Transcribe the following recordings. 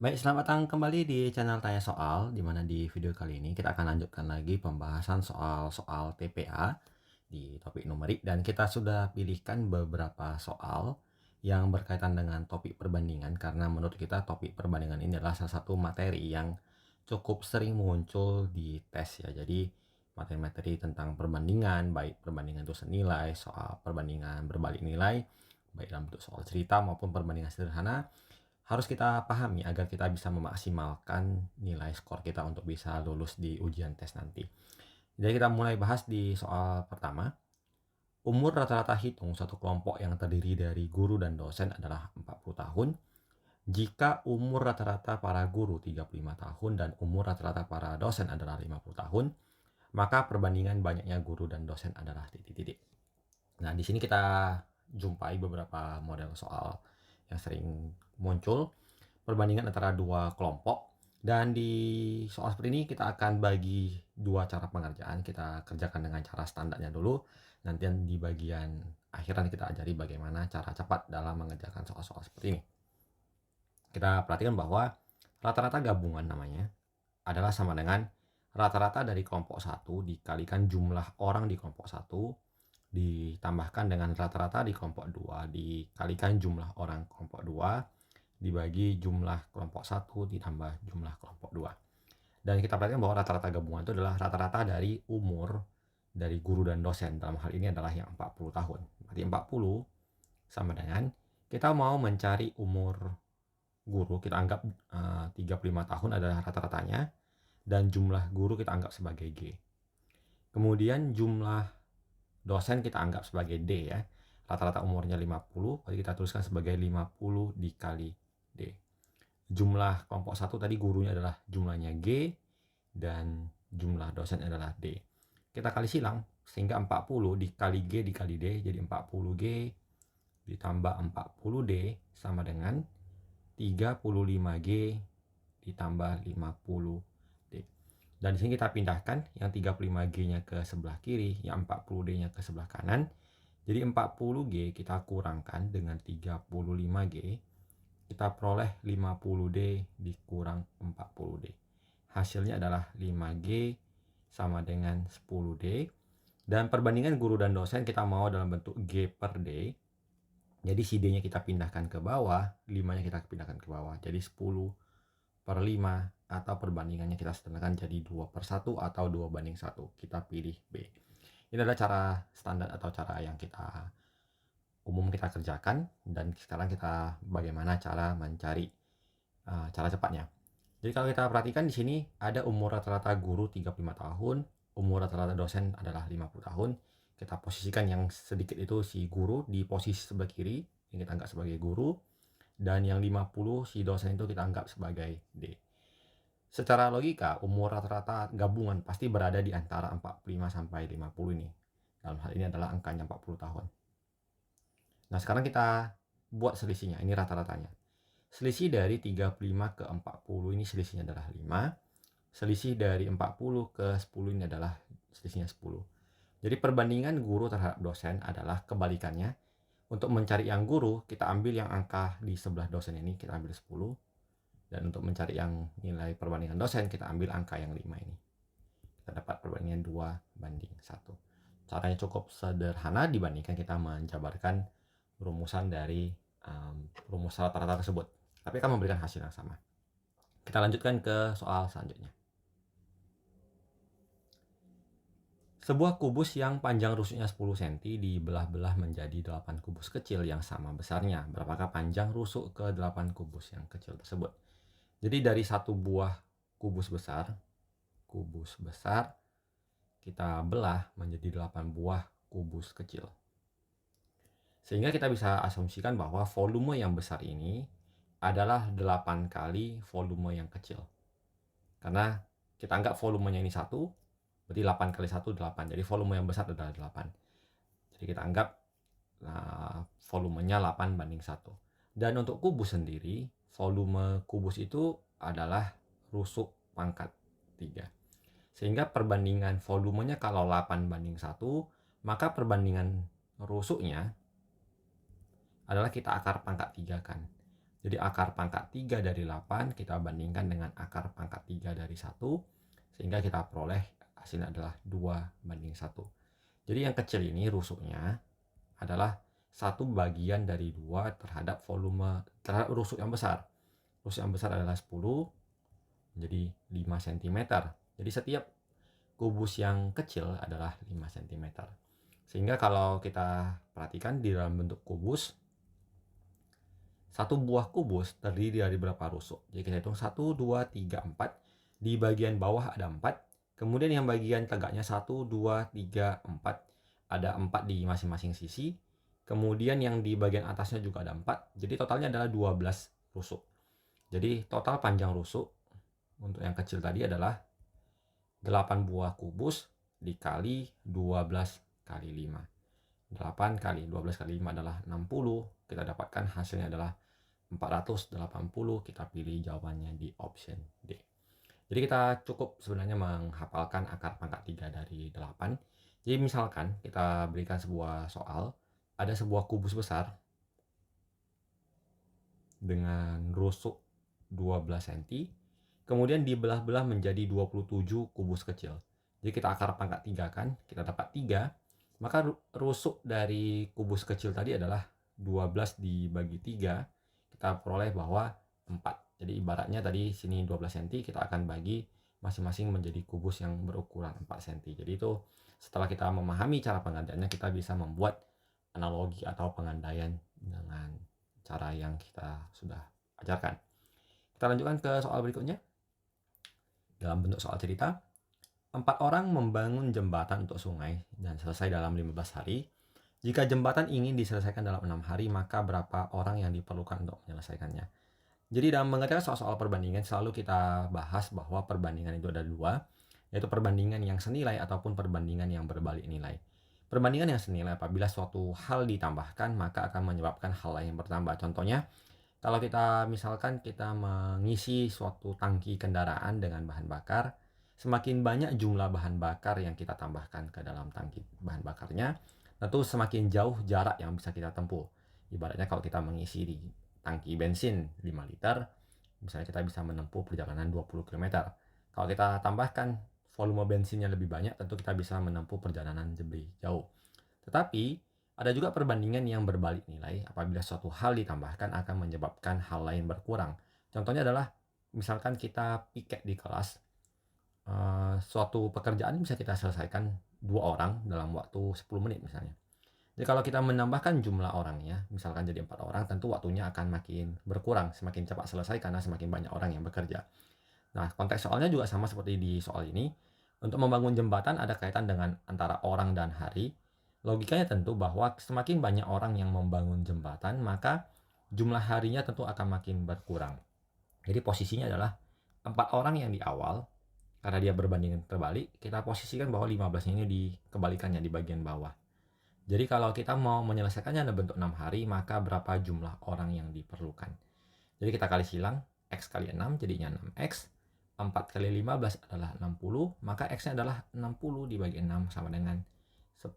Baik, selamat datang kembali di channel Tanya Soal, di mana di video kali ini kita akan lanjutkan lagi pembahasan soal-soal TPA di topik numerik, dan kita sudah pilihkan beberapa soal yang berkaitan dengan topik perbandingan karena menurut kita topik perbandingan ini adalah salah satu materi yang cukup sering muncul di tes ya. Jadi materi-materi tentang perbandingan, baik perbandingan itu senilai, soal perbandingan berbalik nilai, baik dalam bentuk soal cerita maupun perbandingan sederhana, harus kita pahami agar kita bisa memaksimalkan nilai skor kita untuk bisa lulus di ujian tes nanti. Jadi kita mulai bahas di soal pertama. Umur rata-rata hitung satu kelompok yang terdiri dari guru dan dosen adalah 40 tahun. Jika umur rata-rata para guru 35 tahun dan umur rata-rata para dosen adalah 50 tahun, maka perbandingan banyaknya guru dan dosen adalah titik-titik. Nah, di sini kita jumpai beberapa model soal yang sering muncul, perbandingan antara dua kelompok, dan di soal seperti ini kita akan bagi dua cara pengerjaan. Kita kerjakan dengan cara standarnya dulu, nanti di bagian akhiran kita ajari bagaimana cara cepat dalam mengerjakan soal-soal seperti ini. Kita perhatikan bahwa rata-rata gabungan namanya adalah sama dengan rata-rata dari kelompok 1 dikalikan jumlah orang di kelompok 1 ditambahkan dengan rata-rata di kelompok 2 dikalikan jumlah orang kelompok 2 dibagi jumlah kelompok 1 ditambah jumlah kelompok 2. Dan kita perhatikan bahwa rata-rata gabungan itu adalah rata-rata dari umur dari guru dan dosen. Dalam hal ini adalah yang 40 tahun. Berarti 40 sama dengan kita mau mencari umur guru, kita anggap 35 tahun adalah rata-ratanya, dan jumlah guru kita anggap sebagai G. Kemudian jumlah dosen kita anggap sebagai D ya. Rata-rata umurnya 50, berarti kita tuliskan sebagai 50 dikali D. Jumlah kelompok 1 tadi gurunya adalah jumlahnya G, dan jumlah dosen adalah D. Kita kali silang, sehingga 40 dikali G dikali D, jadi 40G ditambah 40D sama dengan 35G ditambah 50D. Dan di sini kita pindahkan yang 35G-nya ke sebelah kiri, yang 40D-nya ke sebelah kanan. Jadi 40G kita kurangkan dengan 35G, kita peroleh 50D dikurang 40D. Hasilnya adalah 5G sama dengan 10D. Dan perbandingan guru dan dosen kita mau dalam bentuk G per D. Jadi si D-nya kita pindahkan ke bawah, 5-nya kita pindahkan ke bawah. Jadi 10 per 5, atau perbandingannya kita sederhanakan jadi 2 per 1 atau 2 banding 1. Kita pilih B. Ini adalah cara standar atau cara yang kita umum kita kerjakan, dan sekarang kita bagaimana cara mencari cara cepatnya. Jadi kalau kita perhatikan di sini ada umur rata-rata guru 35 tahun, umur rata-rata dosen adalah 50 tahun. Kita posisikan yang sedikit itu si guru di posisi sebelah kiri, yang kita anggap sebagai guru, dan yang 50 si dosen itu kita anggap sebagai D. Secara logika, umur rata-rata gabungan pasti berada di antara 45 sampai 50 ini. Dalam hal ini adalah angkanya 40 tahun. Nah, sekarang kita buat selisihnya. Ini rata-ratanya. Selisih dari 35 ke 40 ini selisihnya adalah 5. Selisih dari 40 ke 10 ini adalah selisihnya 10. Jadi perbandingan guru terhadap dosen adalah kebalikannya. Untuk mencari yang guru, kita ambil yang angka di sebelah dosen ini, kita ambil 10. Dan untuk mencari yang nilai perbandingan dosen, kita ambil angka yang 5 ini. Kita dapat perbandingan 2 banding 1. Caranya cukup sederhana dibandingkan kita menjabarkan rumusan dari rumus rata-rata tersebut. Tapi akan memberikan hasil yang sama. Kita lanjutkan ke soal selanjutnya. Sebuah kubus yang panjang rusuknya 10 cm dibelah-belah menjadi 8 kubus kecil yang sama besarnya. Berapakah panjang rusuk ke 8 kubus yang kecil tersebut? Jadi dari satu buah kubus besar kita belah menjadi 8 buah kubus kecil. Sehingga kita bisa asumsikan bahwa volume yang besar ini adalah 8 kali volume yang kecil. Karena kita anggap volumenya ini 1, berarti 8 kali 1, 8. Jadi volume yang besar adalah 8. Jadi kita anggap volumenya 8 banding 1. Dan untuk kubus sendiri, volume kubus itu adalah rusuk pangkat 3. Sehingga perbandingan volumenya kalau 8 banding 1, maka perbandingan rusuknya adalah kita akar pangkat 3 kan. Jadi akar pangkat 3 dari 8 kita bandingkan dengan akar pangkat 3 dari 1, sehingga kita peroleh hasilnya adalah 2:1. Jadi yang kecil ini rusuknya adalah 1 bagian dari 2 terhadap rusuk yang besar. Rusuk yang besar adalah 10 menjadi 5 cm. Jadi setiap kubus yang kecil adalah 5 cm. Sehingga kalau kita perhatikan di dalam bentuk kubus, satu buah kubus terdiri dari berapa rusuk? Jadi kita hitung 1, 2, 3, 4. Di bagian bawah ada 4. Kemudian yang bagian tegaknya 1, 2, 3, 4. Ada 4 di masing-masing sisi. Kemudian yang di bagian atasnya juga ada 4. Jadi totalnya adalah 12 rusuk. Jadi total panjang rusuk untuk yang kecil tadi adalah 8 buah kubus dikali 12 kali 5. 8 kali 12 kali 5 adalah 60. Kita dapatkan hasilnya adalah 480. Kita pilih jawabannya di option D. Jadi kita cukup sebenarnya menghafalkan akar pangkat 3 dari 8. Jadi misalkan kita berikan sebuah soal, ada sebuah kubus besar dengan rusuk 12 cm, kemudian dibelah-belah menjadi 27 kubus kecil. Jadi kita akar pangkat 3 kan, kita dapat 3, maka rusuk dari kubus kecil tadi adalah 12 dibagi 3, kita peroleh bahwa 4. Jadi ibaratnya tadi sini 12 cm, kita akan bagi masing-masing menjadi kubus yang berukuran 4 cm. Jadi itu setelah kita memahami cara pengandaiannya, kita bisa membuat analogi atau pengandaian dengan cara yang kita sudah ajarkan. Kita lanjutkan ke soal berikutnya. Dalam bentuk soal cerita, 4 orang membangun jembatan untuk sungai dan selesai dalam 15 hari. Jika jembatan ingin diselesaikan dalam 6 hari, maka berapa orang yang diperlukan untuk menyelesaikannya? Jadi dalam mengerjakan soal-soal perbandingan, selalu kita bahas bahwa perbandingan itu ada 2, yaitu perbandingan yang senilai ataupun perbandingan yang berbalik nilai. Perbandingan yang senilai apabila suatu hal ditambahkan, maka akan menyebabkan hal lain bertambah. Contohnya, kalau kita misalkan kita mengisi suatu tangki kendaraan dengan bahan bakar, semakin banyak jumlah bahan bakar yang kita tambahkan ke dalam tangki bahan bakarnya, tentu semakin jauh jarak yang bisa kita tempuh. Ibaratnya kalau kita mengisi di tangki bensin 5 liter, misalnya kita bisa menempuh perjalanan 20 km. Kalau kita tambahkan volume bensinnya lebih banyak, tentu kita bisa menempuh perjalanan lebih jauh. Tetapi ada juga perbandingan yang berbalik nilai. Apabila suatu hal ditambahkan akan menyebabkan hal lain berkurang. Contohnya adalah misalkan kita piket di kelas, suatu pekerjaan bisa kita selesaikan 2 orang dalam waktu 10 menit misalnya. Jadi kalau kita menambahkan jumlah orangnya, misalkan jadi 4 orang, tentu waktunya akan makin berkurang, semakin cepat selesai karena semakin banyak orang yang bekerja. Nah, konteks soalnya juga sama seperti di soal ini. Untuk membangun jembatan ada kaitan dengan antara orang dan hari. Logikanya tentu bahwa semakin banyak orang yang membangun jembatan, maka jumlah harinya tentu akan makin berkurang. Jadi posisinya adalah 4 orang yang di awal, karena dia berbanding terbalik, kita posisikan bahwa 15 ini dikebalikannya di bagian bawah. Jadi kalau kita mau menyelesaikannya dalam bentuk 6 hari, maka berapa jumlah orang yang diperlukan? Jadi kita kali silang, X kali 6 jadinya 6X. 4 kali 15 adalah 60, maka X-nya adalah 60 dibagi 6 sama dengan 10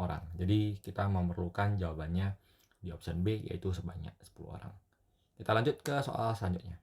orang. Jadi kita memerlukan jawabannya di option B, yaitu sebanyak 10 orang. Kita lanjut ke soal selanjutnya.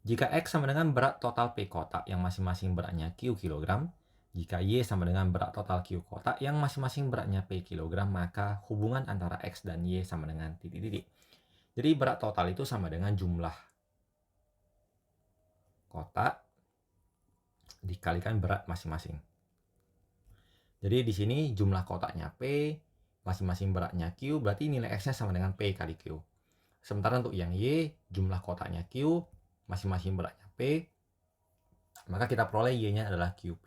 Jika X sama dengan berat total P kotak yang masing-masing beratnya Q kilogram, jika Y sama dengan berat total Q kotak yang masing-masing beratnya P kilogram, maka hubungan antara X dan Y sama dengan titik-titik. Jadi berat total itu sama dengan jumlah kotak dikalikan berat masing-masing. Jadi di sini jumlah kotaknya P, masing-masing beratnya Q, berarti nilai X-nya sama dengan P kali Q. Sementara untuk yang Y, jumlah kotaknya Q, masing-masing beratnya P, maka kita peroleh Y-nya adalah QP.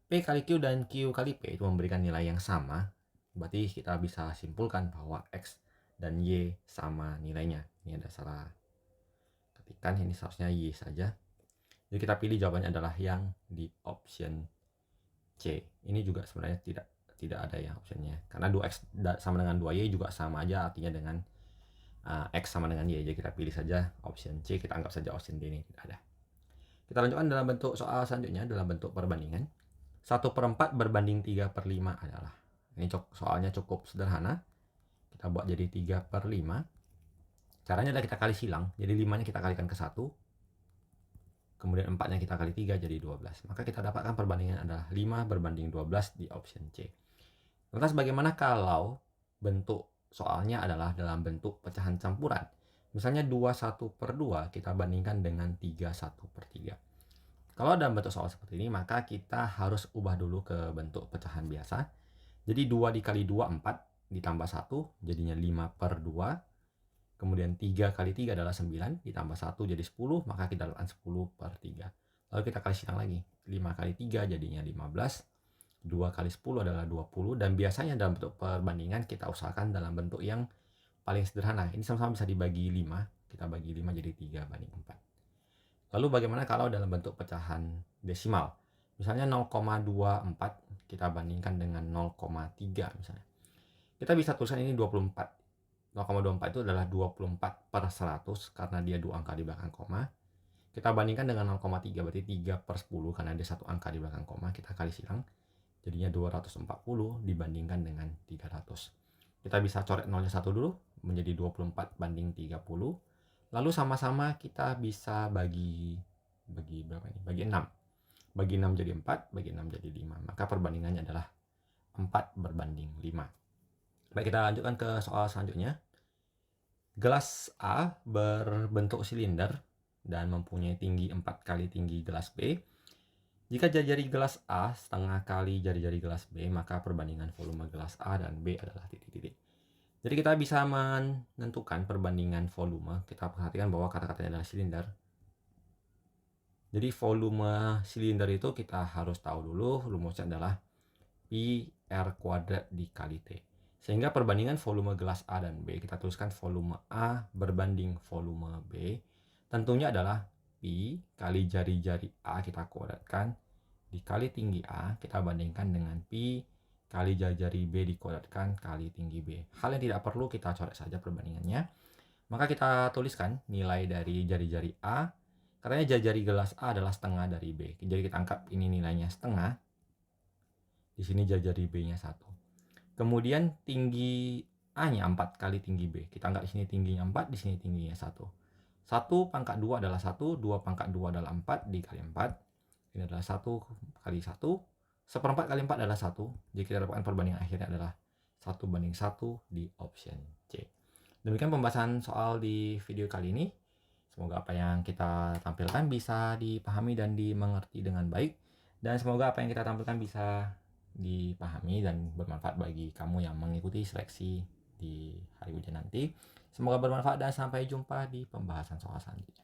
P kali Q dan Q kali P itu memberikan nilai yang sama, berarti kita bisa simpulkan bahwa X dan Y sama nilainya. Ini ada salah ketikan, ini seharusnya Y saja. Jadi kita pilih jawabannya adalah yang di option C. Ini juga sebenarnya tidak ada yang optionnya, karena 2X sama dengan 2Y juga sama aja artinya dengan X sama dengan Y. Jadi kita pilih saja option C, kita anggap saja option D ini tidak ada. Kita lanjutkan dalam bentuk soal selanjutnya, dalam bentuk perbandingan. 1/4 berbanding 3/5 adalah. Ini soalnya cukup sederhana. Kita buat jadi 3/5. Caranya adalah kita kali silang, jadi 5-nya kita kalikan ke 1, kemudian 4-nya kita kali 3 jadi 12. Maka kita dapatkan perbandingan adalah 5 berbanding 12 di option C. Lantas bagaimana kalau bentuk soalnya adalah dalam bentuk pecahan campuran? Misalnya 21/2 kita bandingkan dengan 31/3. Kalau dalam bentuk soal seperti ini, maka kita harus ubah dulu ke bentuk pecahan biasa. Jadi 2 dikali 2, 4, ditambah 1, jadinya 5/2. Kemudian 3 kali 3 adalah 9, ditambah 1 jadi 10, maka kita dapatkan 10/3. Lalu kita kali silang lagi, 5 kali 3 jadinya 15, 2 kali 10 adalah 20, dan biasanya dalam bentuk perbandingan kita usahakan dalam bentuk yang paling sederhana. Ini sama-sama bisa dibagi 5, kita bagi 5 jadi 3/4. Lalu bagaimana kalau dalam bentuk pecahan desimal? Misalnya 0,24 kita bandingkan dengan 0,3 misalnya. Kita bisa tuliskan ini 24. 0,24 itu adalah 24/100 karena dia 2 angka di belakang koma. Kita bandingkan dengan 0,3 berarti 3/10 karena ada 1 angka di belakang koma. Kita kali silang, jadinya 240 dibandingkan dengan 300. Kita bisa coret nolnya 1 dulu, menjadi 24/30. Lalu sama-sama kita bisa bagi berapa ini? Bagi 6. Bagi 6 jadi 4, bagi 6 jadi 5. Maka perbandingannya adalah 4/5. Baik, kita lanjutkan ke soal selanjutnya. Gelas A berbentuk silinder dan mempunyai tinggi 4 kali tinggi gelas B. Jika jari-jari gelas A setengah kali jari-jari gelas B, maka perbandingan volume gelas A dan B adalah titik-titik. Jadi kita bisa menentukan perbandingan volume. Kita perhatikan bahwa kata-katanya adalah silinder. Jadi volume silinder itu kita harus tahu dulu, rumusnya adalah Pi R kuadrat dikali T. Sehingga perbandingan volume gelas A dan B, kita tuliskan volume A berbanding volume B, tentunya adalah Pi kali jari-jari A kita kuadratkan, dikali tinggi A, kita bandingkan dengan Pi kali jari-jari B dikuadratkan kali tinggi B. Hal yang tidak perlu kita coret saja perbandingannya. Maka kita tuliskan nilai dari jari-jari A, katanya jari-jari gelas A adalah setengah dari B. Jadi kita anggap ini nilainya setengah, di sini jari-jari B-nya 1. Kemudian tinggi A-nya 4 kali tinggi B. Kita anggap di sini tingginya 4, di sini tingginya 1. 1/2 adalah 1, 2/2 adalah 4 dikali 4. Ini adalah 1 kali 1. 1/4 kali 4 adalah 1. Jadi kita dapatkan perbandingan akhirnya adalah 1/1 di option C. Demikian pembahasan soal di video kali ini. Semoga apa yang kita tampilkan bisa dipahami dan dimengerti dengan baik. Dan semoga apa yang kita tampilkan bisa dipahami dan bermanfaat bagi kamu yang mengikuti seleksi di hari ujian nanti. Semoga bermanfaat dan sampai jumpa di pembahasan soal selanjutnya.